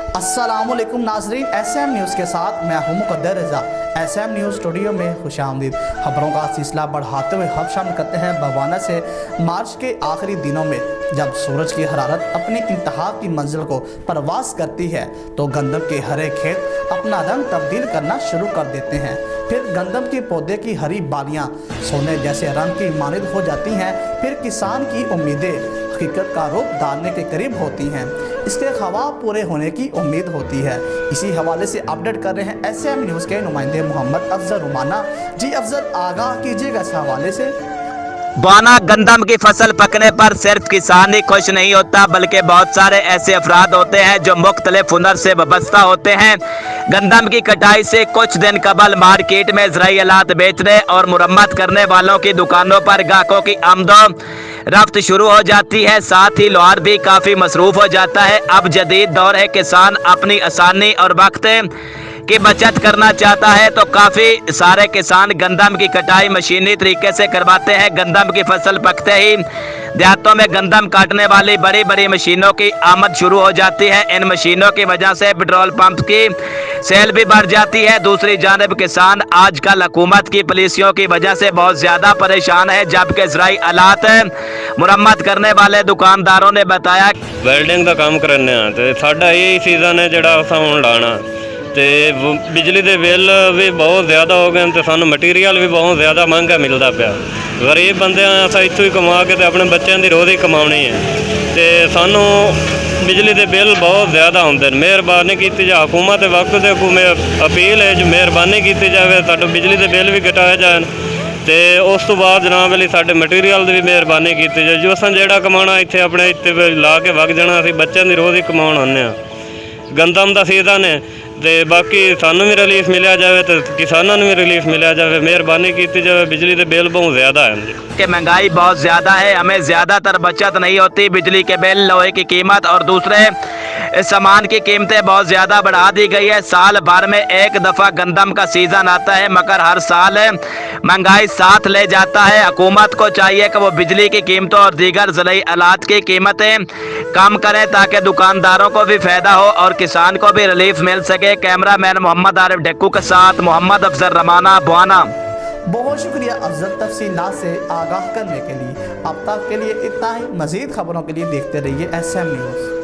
अस्सलामुअलैकुम नाजरीन, SM news के साथ मैं हूं मुकद्दर रज़ा। SM न्यूज़ स्टूडियो में खुशामदीद। खबरों का सिलसिला बढ़ाते हुए हम शामिल करते हैं बवाना से। मार्च के आखिरी दिनों में जब सूरज की हरारत अपनी इंतहा की मंजिल को परवास करती है तो गंदम के हरे खेत अपना रंग तब्दील करना शुरू कर देते हैं। फिर गंदम के पौधे की हरी बालियां सोने जैसे रंग की मानिंद हो जाती हैं। फिर किसान की उम्मीदें हकीकत का रूप डालने के करीब होती हैं। इसके ख्वाब पूरे होने की उम्मीद होती है। इसी हवाले से अपडेट कर रहे हैं SM न्यूज़ के नुमाइंदे मोहम्मद अफजल रुमाना। जी अफजल, आगाह कीजिएगा इस हवाले से। बवाना गंदम की फसल पकने पर सिर्फ किसान ही खुश नहीं होता, बल्कि बहुत सारे ऐसे अफराद होते हैं जो मुख्तलिफ हुनर से वाबस्ता होते हैं। गंदम की कटाई से कुछ दिन कबल मार्केट में ज़राई आलात बेचने और मुरम्मत करने वालों की दुकानों पर ग्राहकों की आमदो रफ्त शुरू हो जाती है। साथ ही लोहार भी काफ़ी मसरूफ़ हो जाता है। अब जदीद दौर है, किसान अपनी आसानी और वक्त की बचत करना चाहता है तो काफ़ी सारे किसान गंदम की कटाई मशीनी तरीके से करवाते हैं। गंदम की फसल पकते ही देहातों में गंदम काटने वाली बड़ी बड़ी मशीनों की आमद शुरू हो जाती है। इन मशीनों की वजह से पेट्रोल पंप की सेल भी बढ़ जाती है। दूसरी जानिब किसान आजकल हुकूमत की पॉलिसियों की वजह से बहुत ज़्यादा परेशान है, जबकि ज़राई आलात मुरम्मत करने वाले दुकानदारों ने बताया ਵੈਲਡਿੰਗ ਦਾ ਕੰਮ ਕਰਨੇ ਆ ਤੇ ਸਾਡਾ ਇਹ ਸੀਜ਼ਨ ਹੈ ਜਿਹੜਾ ਅਸਾਂ ਹੁਣ ਲਾਣਾ ਤੇ ਬਿਜਲੀ ਦੇ ਬਿੱਲ ਵੀ ਬਹੁਤ ਜ਼ਿਆਦਾ ਹੋ ਗਏ ਤੇ ਸਾਨੂੰ ਮਟੀਰੀਅਲ ਵੀ ਬਹੁਤ ਜ਼ਿਆਦਾ ਮਹਿੰਗਾ ਮਿਲਦਾ ਪਿਆ। ਗਰੀਬ ਬੰਦੇ ਆ, ਅਸਾਂ ਇੱਥੋਂ ਹੀ ਕਮਾ ਕੇ ਤੇ ਆਪਣੇ ਬੱਚਿਆਂ ਦੀ ਰੋਜ਼ੀ ਕਮਾਉਣੀ ਹੈ ਤੇ ਸਾਨੂੰ ਬਿਜਲੀ ਦੇ ਬਿੱਲ ਬਹੁਤ ਜ਼ਿਆਦਾ ਹੁੰਦੇ ਨੇ। ਮਿਹਰਬਾਨੀ ਕੀਤੀ ਜਾ ਹਕੂਮਤ ਵਕਤ ਦੇ ਅਪੀਲ ਹੈ ਜੋ ਮਿਹਰਬਾਨੀ ਕੀਤੀ ਜਾਵੇ, ਸਾਡਾ ਬਿਜਲੀ ਦੇ ਬਿੱਲ ਵੀ ਘਟਾਏ ਜਾਣ ਤੇ ਉਸ ਤੋਂ ਬਾਅਦ ਜਨਾਬ ਲਈ ਸਾਡੇ ਮਟੀਰੀਅਲ ਦੀ ਵੀ ਮਿਹਰਬਾਨੀ ਕੀਤੀ ਜਾਵੇ। ਜੋ ਅਸਾਂ ਜਿਹੜਾ ਕਮਾਉਣਾ ਇੱਥੇ ਆਪਣੇ ਇੱਥੇ ਲਾ ਕੇ ਵਗ ਜਾਣਾ, ਅਸੀਂ ਬੱਚਿਆਂ ਦੀ ਰੋਜ਼ੀ ਕਮਾਉਣ ਆਉਂਦੇ ਹਾਂ। ਗੰਦਮ ਦਾ ਸੀਜ਼ਨ ਹੈ ਤੇ ਬਾਕੀ ਸਾਨੂੰ ਵੀ ਰਿਲੀਫ ਮਿਲਿਆ ਜਾਵੇ ਤੇ किसानों ਨੂੰ भी रिलीफ मिला जाए। मेहरबानी की जाए। बिजली के बिल बहुत ज़्यादा है कि महंगाई बहुत ज़्यादा है, हमें ज़्यादातर बचत नहीं होती। बिजली के बिल, लोहे की कीमत और दूसरे सामान की कीमतें बहुत ज़्यादा बढ़ा दी गई है। साल भर में एक दफ़ा गंदम का सीज़न आता है, मगर हर साल महंगाई साथ ले जाता है। हुकूमत को चाहिए कि वो बिजली की कीमतों और दीगर ज़रूरी आलात की कीमतें कम करें ताकि दुकानदारों को भी फ़ायदा हो और किसान को भी रिलीफ मिल सके। कैमरामैन मोहम्मद आरिफ डेक्कू के साथ मोहम्मद अफजल रमाना, बवाना। बहुत शुक्रिया अफजल तफसीलात से आगाह करने के लिए। अब तक के लिए इतना ही। मज़ीद खबरों के लिए देखते रहिए SM न्यूज़।